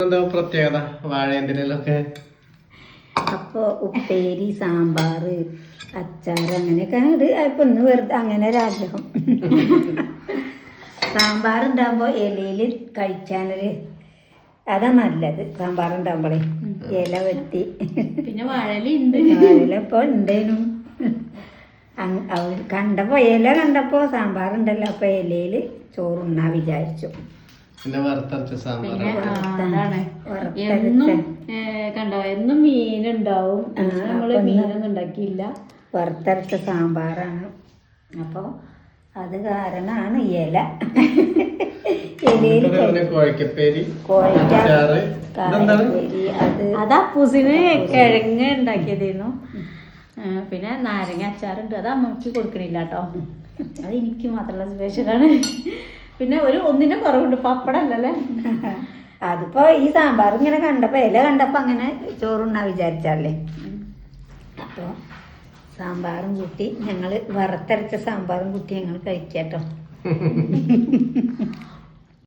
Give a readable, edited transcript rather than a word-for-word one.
എന്താ പ്രത്യേകത വാഴേന്തിലൊക്കെ? അപ്പോൾ ഉപ്പേരി, സാമ്പാർ, അച്ചാർ അങ്ങനെയൊക്കെ ഇപ്പം ഇന്ന് വെറുതെ അങ്ങനെ ഒരാഗ്രഹം. സാമ്പാർ ഉണ്ടാകുമ്പോൾ ഇലയിൽ കഴിക്കാനൊരു അതാ നല്ലത്. സാമ്പാർ ഉണ്ടാകുമ്പോഴേ ഇല വെട്ടി പിന്നെ വാഴയിലുണ്ട്. വാഴയില ഇപ്പോൾ ഉണ്ടേനു. കണ്ടപ്പോൾ ഇല കണ്ടപ്പോൾ സാമ്പാറുണ്ടല്ലോ, അപ്പോൾ ഇലയിൽ ചോറുണ്ണാ വിചാരിച്ചു. പിന്നെ വറുത്തരച്ച സാമ്പാർ. എന്നും കണ്ടോ, എന്നും മീനുണ്ടാവും. നമ്മള് മീനൊന്നും ഉണ്ടാക്കിയില്ല, വറുത്തരച്ച സാമ്പാറാണ്. അപ്പോൾ അത് കാരണമാണ് ഇല ഇലയിൽ കോഴിക്കപ്പേരി, അത് അപ്പൂസിന് കിഴങ്ങ് ഉണ്ടാക്കിയതായിരുന്നു. പിന്നെ നാരങ്ങ അച്ചാറുണ്ട്, അത് അമ്മക്ക് കൊടുക്കണില്ല കേട്ടോ, അത് എനിക്ക് മാത്രമുള്ള സ്പെഷ്യലാണ്. പിന്നെ ഒന്നിനും കുറവുണ്ട്, പപ്പടല്ലേ. അതിപ്പോ ഈ സാമ്പാർ ഇങ്ങനെ കണ്ടപ്പോ ഇല കണ്ടപ്പോ അങ്ങനെ ചോറുണ്ണാ വിചാരിച്ചല്ലേ. അപ്പോൾ സാമ്പാറും കൂട്ടി ഞങ്ങൾ വറുത്തരച്ച സാമ്പാറും കൂട്ടി ഞങ്ങൾ കഴിക്കാട്ടോ.